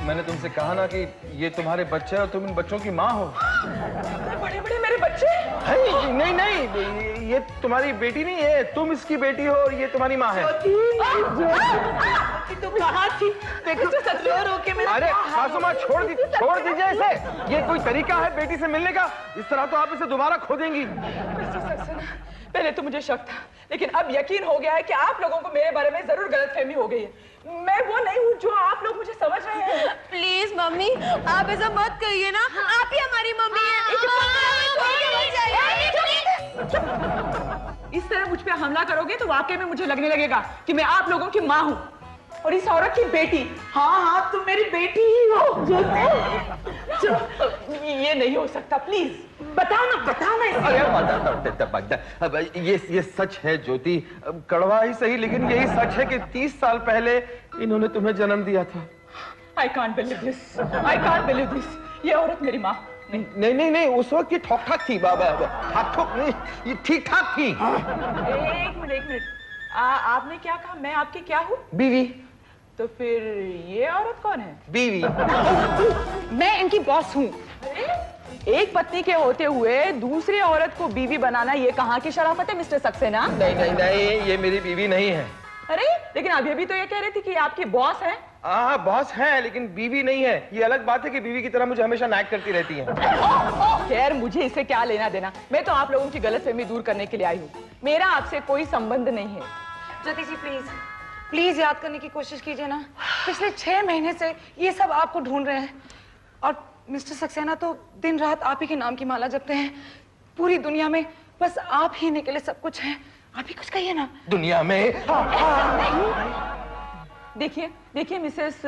मैंने तुमसे कहा ना कि ये तुम्हारे बच्चे और तुम इन बच्चों की माँ हो। बड़े बड़े मेरे बच्चे? नहीं नहीं, ये तुम्हारी बेटी नहीं है, तुम इसकी बेटी हो और ये तुम्हारी माँ है। तो कहाँ थी? अरे सासू माँ छोड़ दीजिए इसे। ये कोई तरीका है बेटी से मिलने का? इस तरह तो आप इसे दोबारा खो देंगी। पहले तो मुझे शक था, लेकिन अब यकीन हो गया है कि आप लोगों को मेरे बारे में जरूर गलतफहमी हो गई है। मैं वो नहीं हूँ जो आप लोग मुझे समझ रहे हैं। प्लीज मम्मी, आप ऐसा मत कहिए ना, आप ही हमारी मम्मी हैं। इस तरह मुझ पे हमला करोगे तो वाकई में मुझे लगने लगेगा कि मैं आप लोगों की माँ हूँ और इस औरत की बेटी। हाँ, तुम मेरी बेटी ही हो। ये नहीं हो सकता, प्लीज बताओ ना। अरे ये सच है ज्योति, कड़वा ही सही लेकिन यही सच है कि 30 साल पहले इन्होंने तुम्हें जन्म दिया था। I can't believe this. ये औरत मेरी माँ नहीं, उस वक्त ये ठोक ठाक थी बाबा, ठोक नहीं, ये ठीक ठाक थी। एक मिनट, आपने क्या कहा? मैं आपकी क्या हूँ? बीवी। तो फिर ये औरत कौन है? बीवी। मैं इनकी बॉस हूँ। एक पत्नी के होते हुए दूसरी औरत को बीवी बनाना ये कहाँ की शराफत है मिस्टर सक्सेना? नहीं, ये मेरी बीवी नहीं है। अरे लेकिन अभी तो ये कह रही थी कि आपकी बॉस है। हाँ, बॉस है लेकिन बीवी नहीं है। ये अलग बात है कि बीवी की तरह मुझे हमेशा नाक करती रहती है। खैर मुझे इससे क्या लेना देना, मैं तो आप लोगों की गलतफहमी दूर करने के लिए आई हूँ। मेरा आपसे कोई संबंध नहीं है। ज्योति जी प्लीज याद करने की कोशिश कीजिए ना। पिछले 6 महीने से ये सब आपको ढूंढ रहे हैं और मिस्टर सक्सेना तो दिन रात आप ही के नाम की माला जपते हैं। पूरी दुनिया में बस आप ही ने के लिए सब कुछ है। आप ही कुछ कहिए ना। दुनिया में देखिए मिसेस,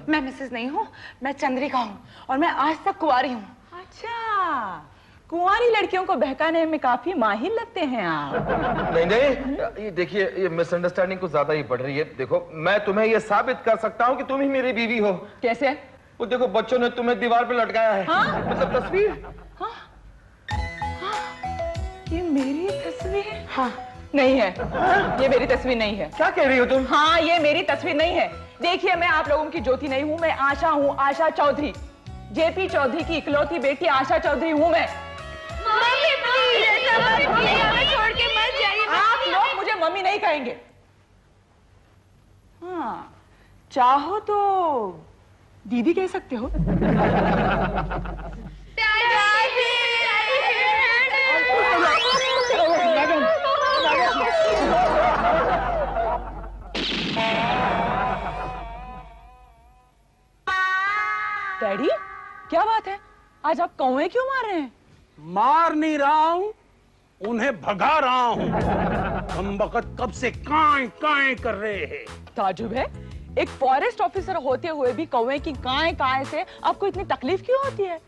मैं मिसेस नहीं हूँ, मैं चंद्रिका हूँ और मैं आज तक कुंवारी हूँ। अच्छा, कुंवारी लड़कियों को बहकाने में काफी माहिर लगते हैं आप। नहीं, ये देखिए, ये मिसअंडरस्टैंडिंग कुछ ज्यादा ही बढ़ रही है। देखो, मैं तुम्हें ये साबित कर सकता हूँ कि तुम ही मेरी बीवी हो। कैसे? वो देखो, बच्चों ने तुम्हें दीवार पे लटकाया है। हाँ? मतलब तस्वीर। हाँ? ये मेरी तस्वीर? हाँ। नहीं है, ये मेरी तस्वीर नहीं है। क्या कह रही हो तुम? हाँ, ये मेरी तस्वीर नहीं है। देखिए, मैं आप लोगों की ज्योति नहीं हूँ, मैं आशा हूँ, आशा चौधरी। जेपी चौधरी की इकलौती बेटी आशा चौधरी हूँ मैं। मम्मी प्लीज ऐसा मत कीजिए, हमें छोड़ के मत जाइए। आप लोग मुझे मम्मी नहीं कहेंगे। हाँ, चाहो तो दीदी कह सकते हो। डैडी, क्या बात है? आज आप कौवे क्यों मार रहे हैं? मार नहीं रहा हूं, उन्हें भगा रहा हूं। हम वक्त कब से काएं कर रहे हैं। ताजुब है, एक फॉरेस्ट ऑफिसर होते हुए भी कौवे की काएं से आपको इतनी तकलीफ क्यों होती है?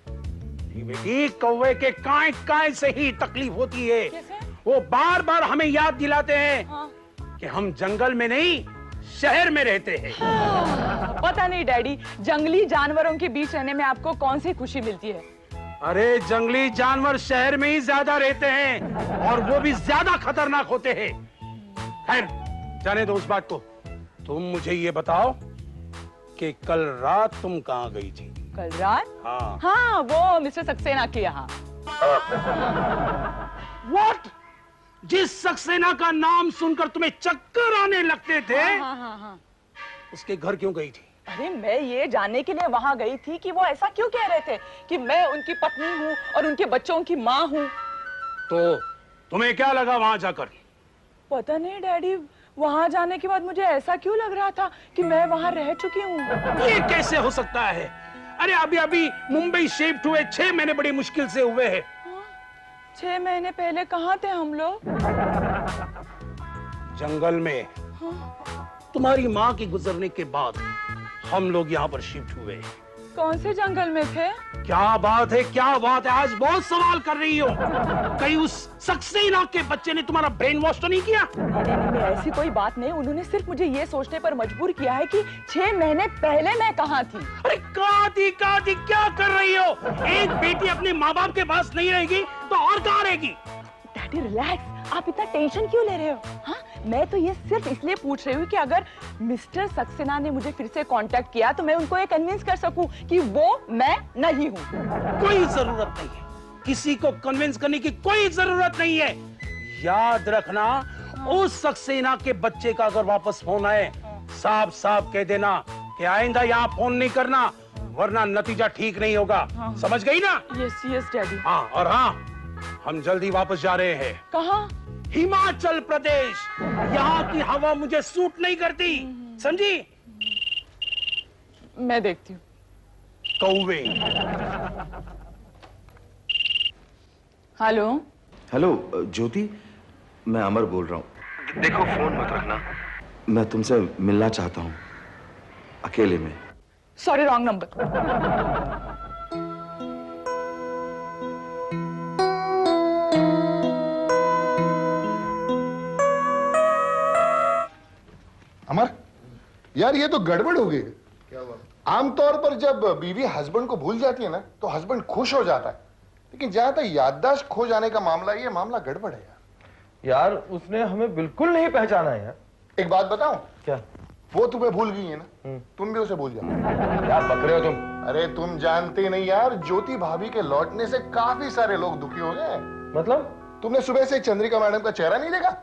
बेटी, कौवे के काएं से ही तकलीफ होती है। कैसे? वो बार बार हमें याद दिलाते हैं हाँ। कि हम जंगल में नहीं, शहर में रहते हैं। पता नहीं डैडी, जंगली जानवरों के बीच रहने में आपको कौन सी खुशी मिलती है? अरे जंगली जानवर शहर में ही ज्यादा रहते हैं और वो भी ज्यादा खतरनाक होते हैं। खैर, जाने दो उस बात को। तुम मुझे ये बताओ कि कल रात तुम कहाँ गई थी? कल रात? हाँ, वो मिस्टर सक्सेना के यहाँ। What? जिस सक्सेना का नाम सुनकर तुम्हें चक्कर आने लगते थे, हाँ। उसके घर क्यों गई थी? अरे मैं ये जानने के लिए वहां गई थी कि वो ऐसा क्यों कह रहे थे कि मैं उनकी पत्नी हूँ और उनके बच्चों की माँ हूँ। तो तुम्हें क्या लगा वहां जाकर? पता नहीं डैडी, वहां जाने के बाद मुझे ऐसा क्यों लग रहा था कि मैं वहां रह चुकी हूँ। ये कैसे हो सकता है? अरे अभी मुंबई शिफ्ट हुए 6 महीने बड़ी मुश्किल से हुए हैं। 6 महीने पहले कहाँ थे हम लोग? जंगल में। तुम्हारी माँ के गुजरने के बाद हम लोग यहाँ पर शिफ्ट हुए। कौन से जंगल में थे? क्या बात है, क्या बात है, आज बहुत सवाल कर रही हो। कहीं उस सक्सेना के बच्चे ने तुम्हारा ब्रेन वॉश तो नहीं किया? नहीं, ऐसी कोई बात नहीं। उन्होंने सिर्फ मुझे ये सोचने पर मजबूर किया है कि 6 महीने पहले मैं कहाँ थी। अरे कहाँ थी क्या कर रही हो? एक बेटी अपने माँ बाप के पास नहीं रहेगी तो और कहाँ रहेगी? ज्योति रिलैक्स, आप इतना टेंशन क्यों ले रहे हो? हाँ, मैं तो ये सिर्फ इसलिए पूछ रही हूँ कि अगर मिस्टर सक्सेना ने मुझे फिर से कांटेक्ट किया तो मैं उनको ये कन्विंस कर सकूं कि वो मैं नहीं हूँ। कोई जरूरत नहीं है, किसी को कन्विंस करने की कोई जरूरत नहीं है। याद रखना, उस सक्सेना के बच्चे का अगर वापस फोन आए, साफ साफ कह देना कि आइंदा यहाँ फोन नहीं करना, वरना नतीजा ठीक नहीं होगा। समझ गई ना? Yes yes daddy. हाँ, और हाँ, हम जल्दी वापस जा रहे हैं। कहाँ? हिमाचल प्रदेश। यहाँ की हवा मुझे सूट नहीं करती, समझी? मैं देखती हूँ। कौवे। हेलो। हेलो ज्योति, मैं अमर बोल रहा हूँ। देखो फोन मत रखना, मैं तुमसे मिलना चाहता हूँ अकेले में। Sorry, wrong number. अमर, यार ये तो गड़बड़ हो गई। क्या हुआ? आमतौर पर जब बीवी हस्बैंड को भूल जाती है ना तो हस्बैंड खुश हो जाता है, लेकिन जहां तक याददाश्त खो जाने का मामला, ये मामला गड़बड़ है यार उसने हमें बिल्कुल नहीं पहचाना है यार। एक बात बताऊं? क्या? वो तुम्हें भूल गई है ना, तुम भी उसे भूल जाओ। क्या बक रहे हो तुम? अरे तुम जानते नहीं यार, ज्योति भाभी के लौटने से काफी सारे लोग दुखी हो गए। मतलब? तुमने सुबह से चंद्रिका मैडम का चेहरा नहीं देखा?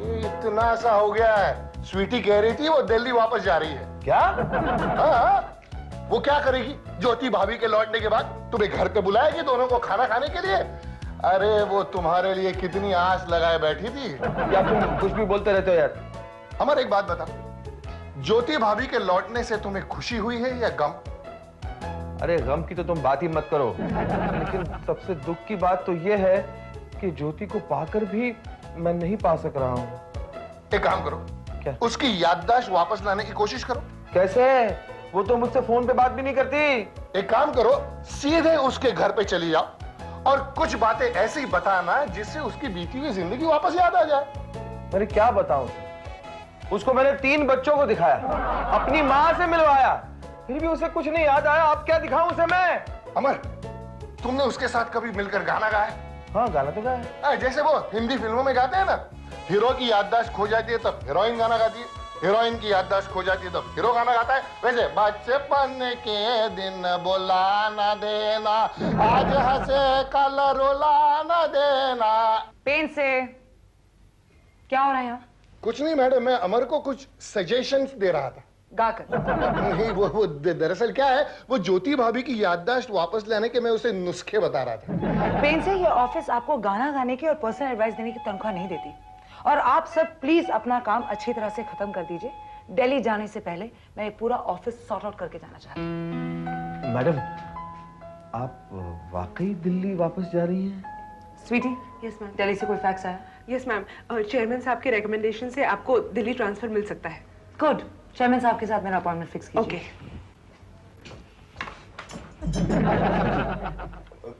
ये इतना सा हो गया है। स्वीटी कह रही थी वो दिल्ली वापस जा रही है। क्या? हाँ, वो क्या करेगी ज्योति भाभी के लौटने के बाद? तुम्हें घर पे बुलाएगी दोनों को खाना खाने के लिए? अरे वो तुम्हारे लिए कितनी आस लगाए बैठी थी। या तुम कुछ भी बोलते रहते हो यार। अमर एक बात बता, ज्योति भाभी के लौटने से तुम्हें खुशी हुई है या गम? अरे गम की तो तुम बात ही मत करो, लेकिन सबसे दुख की बात तो यह है कि ज्योति को पाकर भी मैं नहीं पा सक रहा हूँ। एक काम करो, क्या? उसकी याददाश्त वापस लाने की कोशिश करो। कैसे? वो तो मुझसे फोन पे बात भी नहीं करती। एक काम करो, सीधे उसके घर पे चली जाओ और कुछ बातें ऐसी बताना जिससे उसकी बीती हुई जिंदगी वापस याद आ जाए। अरे क्या बताऊं? उसको मैंने 3 बच्चों को दिखाया, अपनी माँ से मिलवाया, फिर भी उसे कुछ नहीं याद आया। अब क्या दिखाऊं उसे मैं? अमर, तुमने उसके साथ कभी मिलकर गाना गाया? हाँ, गाना तो गाया। जैसे वो हिंदी फिल्मों में गाते हैं ना, हीरो की याददाश्त खो जाती है तब हीरोइन गाना गाती है, हीरोइन की याददाश्त खो जाती है तब हीरो गाना गाता है। वैसे बचपन के दिन बुला ना देना, आज हंसे कल रुला ना देना। पेन से क्या हो रहा है यहाँ? कुछ नहीं मैडम, मैं अमर को कुछ सजेशंस दे रहा था। गाकर? नहीं, वो दरअसल क्या है, वो ज्योति भाभी की याददाश्त वापस लाने के मैं उसे नुस्खे बता रहा था। पेन से, ये ऑफिस आपको गाना गाने की और पर्सनल एडवाइस देने की तनख्वाह नहीं देती। और आप सब प्लीज अपना काम अच्छी तरह से खत्म कर दीजिए। दिल्ली जाने से पहले मैं ये पूरा ऑफिस सॉर्ट आउट करके जाना चाहती हूँ। मैडम, आप वाकई दिल्ली वापस जा रही हैं? Sweety, yes ma'am. दिल्ली से कोई फैक्स आया? यस मैम, चेयरमैन साहब के रिकमेंडेशन से आपको दिल्ली ट्रांसफर मिल सकता है। गुड, चेयरमैन साहब के साथ मेरा अपॉइंटमेंट फिक्स कीजिए। ओके।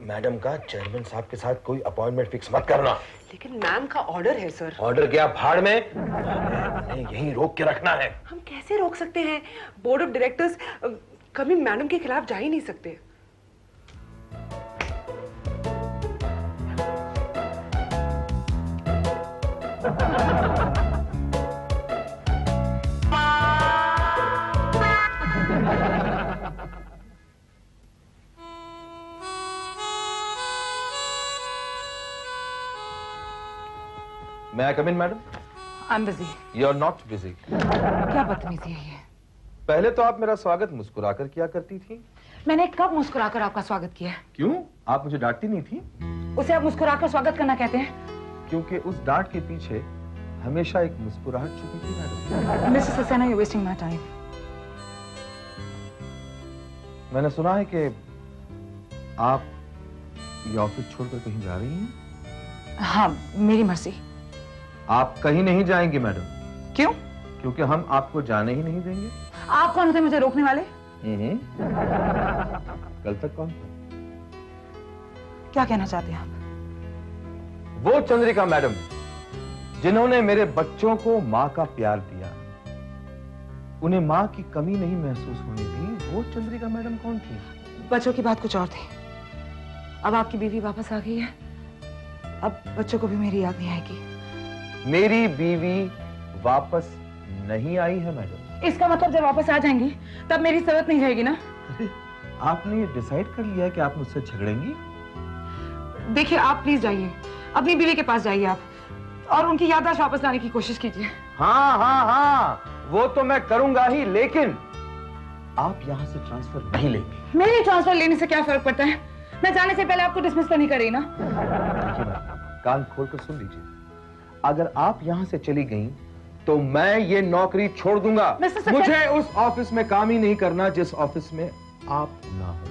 मैडम का चेयरमैन साहब के साथ कोई अपॉइंटमेंट फिक्स मत करना। लेकिन मैम का ऑर्डर है सर। ऑर्डर क्या? भाड़ में। यहीं रोक के रखना है। हम कैसे रोक सकते हैं? बोर्ड ऑफ डायरेक्टर्स कभी मैडम के खिलाफ जा ही नहीं सकते। May I come in, madam? I'm busy. You're not busy. क्या बदतमीजी है ये? पहले तो आप मेरा स्वागत मुस्कुराकर किया करती थी। मैंने कब मुस्कुराकर आपका स्वागत किया है? क्यों? आप मुझे डांटती नहीं थी? उसे आप मुस्कुराकर स्वागत करना कहते हैं? क्योंकि उस डांट के पीछे हमेशा एक मुस्कुराहट छुपी थी madam. Mister Saxena, you're wasting my time. मैंने सुना है कि आप ये ऑफिस छोड़कर कहीं जा रही हैं? हाँ, मेरी मर्जी। आप कहीं नहीं जाएंगी मैडम। क्यों? क्योंकि हम आपको जाने ही नहीं देंगे। आप कौन थे मुझे रोकने वाले? कल तक कौन था? क्या कहना चाहते हैं आप? वो चंद्रिका मैडम जिन्होंने मेरे बच्चों को माँ का प्यार दिया, उन्हें माँ की कमी नहीं महसूस होने दी, वो चंद्रिका मैडम कौन थी? बच्चों की बात कुछ और थी। अब आपकी बीवी वापस आ गई है अब बच्चों को भी मेरी याद नहीं आएगी। मेरी बीवी वापस नहीं आई है मैडम। इसका मतलब जब वापस आ जाएंगी तब मेरी जरूरत नहीं रहेगी ना? अरे आपने ये डिसाइड कर लिया है कि आप मुझसे झगड़ेंगी? देखिए आप प्लीज जाइए, अपनी बीवी के पास जाइए आप, और उनकी याददाश्त वापस लाने की कोशिश कीजिए। हाँ हाँ हाँ, वो तो मैं करूंगा ही, लेकिन आप यहां से ट्रांसफर नहीं लेंगे। मेरे ट्रांसफर लेने से क्या फर्क पड़ता है? मैं जाने से पहले आपको डिसमिस तो नहीं कर रही ना? देखिए मैडम, कान खोलकर सुन लीजिए, अगर आप यहां से चली गई तो मैं ये नौकरी छोड़ दूंगा। मुझे उस ऑफिस में काम ही नहीं करना जिस ऑफिस में आप ना हो।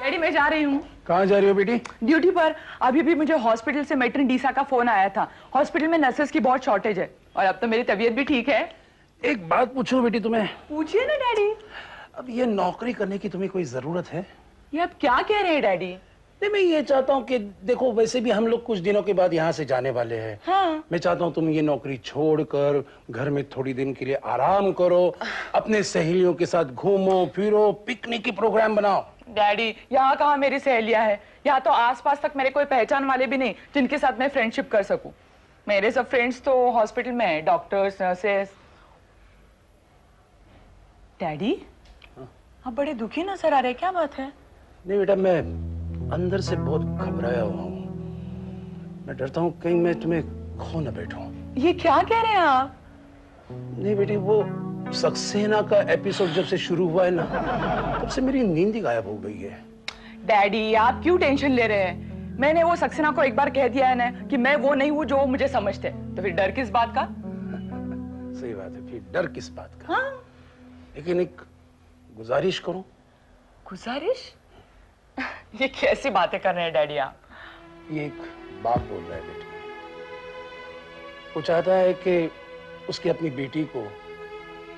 डैडी मैं जा रही हूँ कहाँ जा रही हो बेटी? ड्यूटी पर। अभी भी मुझे हॉस्पिटल से मैट्रन डीसा का फोन आया था। हॉस्पिटल में नर्सेस की बहुत शॉर्टेज है और अब तो मेरी तबीयत भी ठीक है। एक बात पूछूं बेटी तुम्हें? पूछिए ना डैडी। अब ये नौकरी करने की तुम्हें कोई जरूरत है? ये आप क्या कह रहे हैं डैडी? नहीं, मैं ये चाहता हूँ कि देखो, वैसे भी हम लोग कुछ दिनों के बाद यहाँ से जाने वाले हैं। हाँ। मैं चाहता हूँ तुम ये नौकरी छोड़कर घर में थोड़ी दिन के लिए आराम करो, अपने सहेलियों के साथ घूमो फिरो, पिकनिक की प्रोग्राम बनाओ। डैडी यहाँ कहाँ मेरी सहेलियां हैं? यहाँ तो आसपास तक मेरे कोई पहचान वाले भी नहीं जिनके साथ मैं फ्रेंडशिप कर सकूं। मेरे सब फ्रेंड्स तो हॉस्पिटल में हैं, डॉक्टर्स, नर्सेस। डैडी आप बड़े दुखी नजर आ रहे हैं, क्या बात है? नहीं बेटा, मैं अंदर से बहुत घबराया हुआ हूँ। मैं डरता हूँ कहीं मैं तुम्हें खो न बैठूं। ये क्या कह रहे हैं आप? नहीं बेटी, वो सक्सेना का एपिसोड जब से शुरू हुआ है ना, तब से मेरी नींद ही गायब हो गई है। डैडी आप क्यों टेंशन ले रहे हैं? मैंने वो सक्सेना को एक बार कह दिया है ना कि मैं वो नहीं हूँ जो वो मुझे समझते, तो फिर डर किस बात का? सही बात है, फिर डर किस बात का? हाँ? लेकिन एक गुजारिश करूं? गुजारिश? ये कैसी बातें कर रहे हैं डैडी आप? ये एक बाप बोल रहा है बेटी। वो चाहता है कि उसकी अपनी बेटी को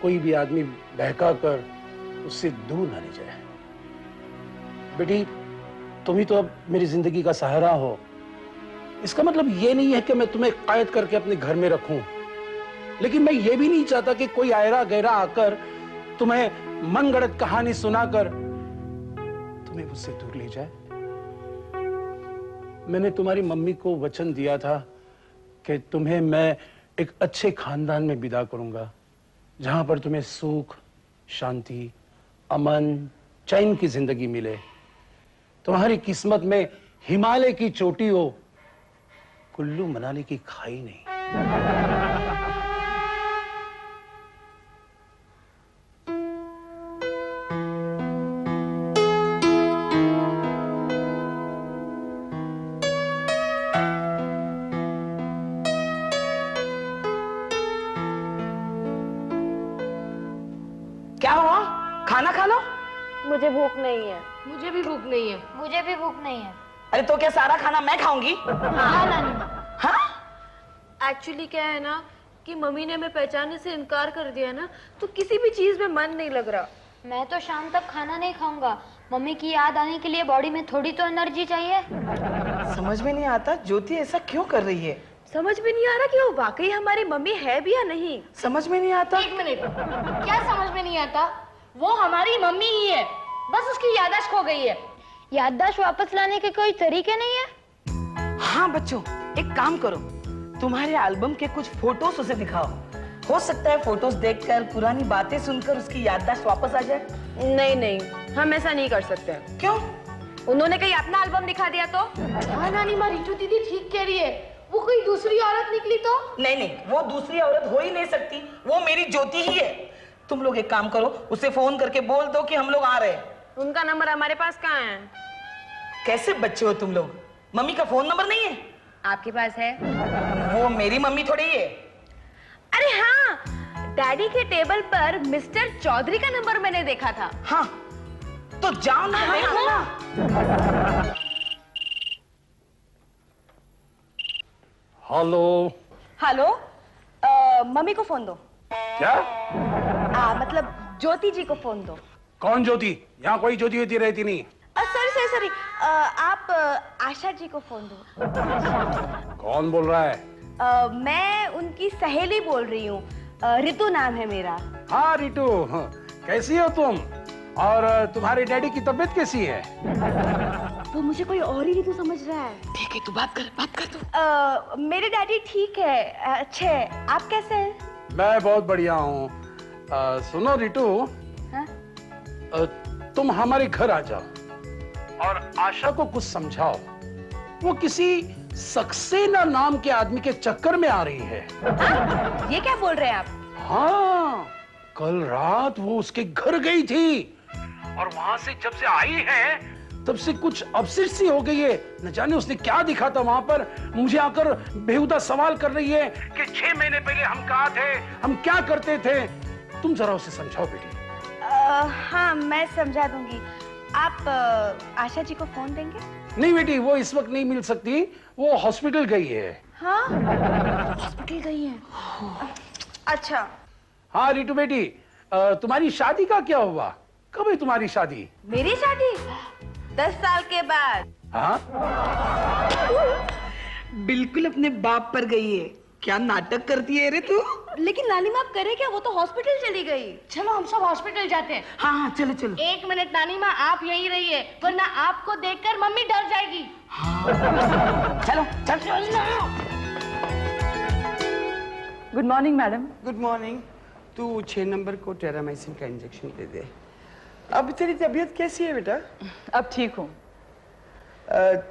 कोई भी आदमी बहका कर उससे दूर ना ले जाए। बेटी, तुम ही तो अब मेरी जिंदगी का सहारा हो। इसका मतलब ये नहीं है कि मैं तुम्हें कैद करके अपने घर में रखूं, लेकिन मैं ये भी नहीं चाहता कि कोई आयरा गहरा आकर तुम्हें मनगढ़ंत कहानी सुनाकर तुम्हें मुझसे दूर ले जाए। मैंने तुम्हारी मम्मी को वचन दिया था कि तुम्हें मैं एक अच्छे खानदान में विदा करूंगा, जहां पर तुम्हें सुख, शांति, अमन, चैन की जिंदगी मिले। तुम्हारी किस्मत में हिमालय की चोटी हो, कुल्लू मनाली की खाई नहीं। क्या हुआ? खाना खा लो। मुझे भूख नहीं है। मुझे भी भूख नहीं है। मुझे भी भूख नहीं है। अरे तो क्या सारा खाना मैं खाऊंगी? हाँ नानी माँ। हाँ? एक्चुअली क्या है ना कि मम्मी ने हमें पहचानने से इनकार कर दिया ना, तो किसी भी चीज में मन नहीं लग रहा। मैं तो शाम तक खाना नहीं खाऊंगा। मम्मी की याद आने के लिए बॉडी में थोड़ी तो एनर्जी चाहिए। समझ में नहीं आता ज्योति ऐसा क्यों कर रही है। समझ में नहीं आ रहा कि वो वाकई हमारी मम्मी है भी या नहीं। समझ में नहीं आता। एक मिनट, क्या समझ में नहीं आता? वो हमारी मम्मी ही है, बस उसकी याददाश्त खो गई है। याददाश्त वापस लाने के कोई तरीके नहीं है? हाँ बच्चों, एक काम करो, तुम्हारे एल्बम के कुछ फोटोज उसे दिखाओ। हो सकता है फोटोज देखकर, पुरानी बातें सुनकर उसकी याददाश्त वापस आ जाए। नहीं नहीं, हम ऐसा नहीं कर सकते। क्यों? उन्होंने कहीं अपना एल्बम दिखा दिया तो? हाँ नानी माँ, रितु दीदी ठीक कह रही है। वो कोई दूसरी औरत निकली तो? नहीं नहीं, वो दूसरी औरत हो ही नहीं सकती, वो मेरी ज्योति ही है। तुम लोग एक काम करो, उसे फोन करके बोल दो कि हम लोग आ रहे हैं। उनका नंबर हमारे पास कहाँ है? कैसे बच्चे हो तुम लोग? मम्मी का फोन नंबर नहीं है? आपके पास है? वो मेरी मम्मी थोड़ी है। अरे हाँ, डैडी के टेबल पर मिस्टर चौधरी का नंबर मैंने देखा था। हाँ तो जाओ ना, देखो ना। हेलो। हेलो, मम्मी को फोन दो। क्या? मतलब ज्योति जी को फोन दो। कौन ज्योति? यहाँ कोई ज्योति होती रहती नहीं। सॉरी सॉरी, आप आशा जी को फोन दो। कौन बोल रहा है? मैं उनकी सहेली बोल रही हूँ। रितु नाम है मेरा। हाँ रितु, कैसी हो तुम? और तुम्हारे डैडी की तबीयत कैसी है? तो मुझे कोई और ही रितु समझ रहा है। ठीक है, तू बात कर तू। मेरे डैडी ठीक है, अच्छे हैं। आप कैसे हैं? मैं बहुत बढ़िया हूँ। सुनो रितु, हाँ? तुम हमारे घर आ जाओ और आशा को कुछ समझाओ। वो किसी सक्सेना नाम के आदमी के चक्कर में आ रही है। ये क्या बोल रहे हैं आप? हाँ, कल रात वो उसके घर गई थी और वहां से जब से आई है तब से कुछ अपसेट सी हो गई है। न जाने उसने क्या दिखा था वहां पर। मुझे आकर बेहुदा सवाल कर रही है कि 6 महीने पहले हम कहाँ थे, हम क्या करते थे। तुम जरा उसे समझाओ बेटी। हाँ, मैं समझा दूंगी। आप आशा जी को फोन देंगे? नहीं बेटी, वो इस वक्त नहीं मिल सकती, वो हॉस्पिटल गई है। हाँ, हॉस्पिटल गई है। अच्छा। हाँ रितु बेटी, तुम्हारी शादी का क्या हुआ? कब है तुम्हारी शादी? मेरी शादी 10 साल के बाद। हाँ? बिल्कुल अपने बाप पर गई है। क्या नाटक करती है रे तू? लेकिन नानी माँ करे क्या? वो तो हॉस्पिटल चली गई। चलो हम सब हॉस्पिटल जाते हैं। हाँ चलो चलो। 1 मिनट नानी माँ, आप यहीं रहिए, वरना आपको देखकर मम्मी डर जाएगी। चलो चल। Good morning madam. Good morning. तू 6 नंबर को टेरामाइसिन का इंजेक्शन दे दे। अब तेरी तबीयत कैसी है बेटा? अब ठीक हूँ।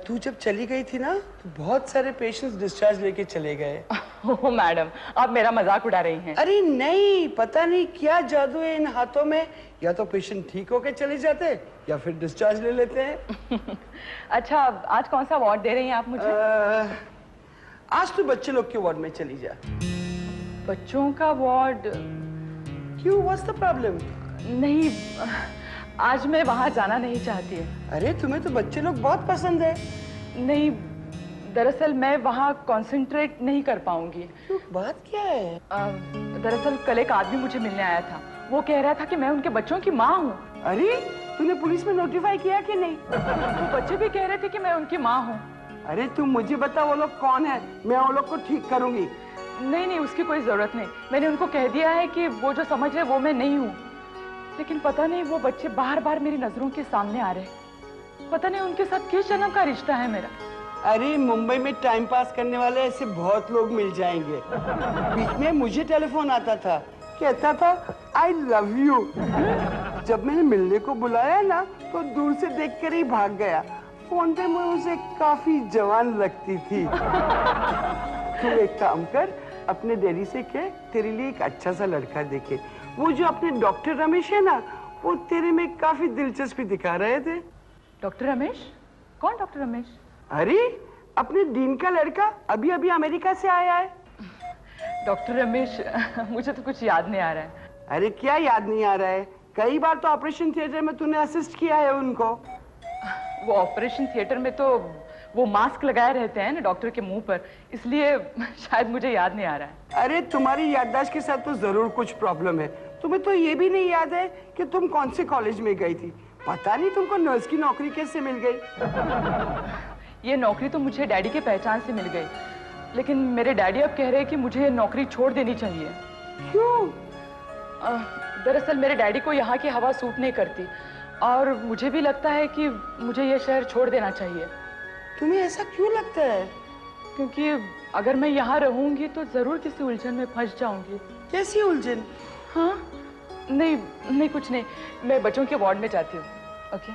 तू जब चली गई थी ना तो बहुत सारे पेशेंट्स डिस्चार्ज लेके चले गए। ओह मैडम, आप मेरा मजाक उड़ा रही हैं। अरे नहीं, पता नहीं क्या जादू है इन हाथों में। या तो पेशेंट ठीक होके चले जाते या फिर डिस्चार्ज ले लेते हैं। अच्छा, आज कौन सा वार्ड दे रही हैं आप मुझे? आज तू बच्चे लोग के वार्ड में चली जा। बच्चों का वार्ड? क्यों, व्हाट्स द प्रॉब्लम? नहीं, आज मैं वहां जाना नहीं चाहती। अरे तुम्हें तो बच्चे लोग बहुत पसंद है। नहीं, दरअसल मैं वहाँ कंसंट्रेट नहीं कर पाऊंगी। क्यों, बात क्या है? दरअसल कल एक आदमी मुझे मिलने आया था। वो कह रहा था कि मैं उनके बच्चों की माँ हूँ। अरे तूने पुलिस में नोटिफाई किया कि नहीं? वो बच्चे भी कह रहे थे कि मैं उनकी माँ हूँ। अरे तुम मुझे बता वो लोग कौन है, मैं वो लोग को ठीक करूंगी। नहीं, उसकी कोई जरूरत नहीं। मैंने उनको कह दिया है कि वो जो समझ रहे वो मैं नहीं हूँ। लेकिन पता नहीं वो बच्चे बार बार मेरी नजरों के सामने आ रहे। पता नहीं उनके साथ किस जन्म का रिश्ता है मेरा। अरे मुंबई में टाइम पास करने वाले ऐसे बहुत लोग मिल जाएंगे। बीच में मुझे टेलीफोन आता था, कहता था आई लव यू। जब मैंने मिलने को बुलाया ना तो दूर से देखकर ही भाग गया। फोन पे मैं उसे काफी जवान लगती थी। तू एक काम कर, अपने डैडी से कह तेरे लिए एक अच्छा सा लड़का देखे। वो जो अपने डॉक्टर रमेश है ना, वो तेरे में काफी दिलचस्पी दिखा रहे थे। डॉक्टर रमेश? कौन डॉक्टर रमेश? अरे अपने डीन का लड़का, अभी अभी अमेरिका से आया है। डॉक्टर रमेश? मुझे तो कुछ याद नहीं आ रहा है। अरे क्या याद नहीं आ रहा है? कई बार तो ऑपरेशन थिएटर में तूने असिस्ट किया है उनको। वो ऑपरेशन थिएटर में तो वो मास्क लगाए रहते हैं ना डॉक्टर के मुंह पर, इसलिए शायद मुझे याद नहीं आ रहा है। अरे तुम्हारी याददाश्त के साथ तो जरूर कुछ प्रॉब्लम है। तुम्हें तो ये भी नहीं याद है कि तुम कौन से कॉलेज में गई थी। पता नहीं तुमको नर्स की नौकरी कैसे मिल गई। ये नौकरी तो मुझे डैडी के पहचान से मिल गई, लेकिन मेरे डैडी अब कह रहे हैं कि मुझे ये नौकरी छोड़ देनी चाहिए। क्यों? दरअसल मेरे डैडी को यहाँ की हवा सूट नहीं करती और मुझे भी लगता है कि मुझे ये शहर छोड़ देना चाहिए। तुम्हें ऐसा क्यों लगता है? क्योंकि अगर मैं यहाँ रहूंगी तो जरूर किसी उलझन में फंस जाऊंगी। कैसी उलझन? हाँ, नहीं कुछ नहीं, मैं बच्चों के वार्ड में जाती हूँ। ओके।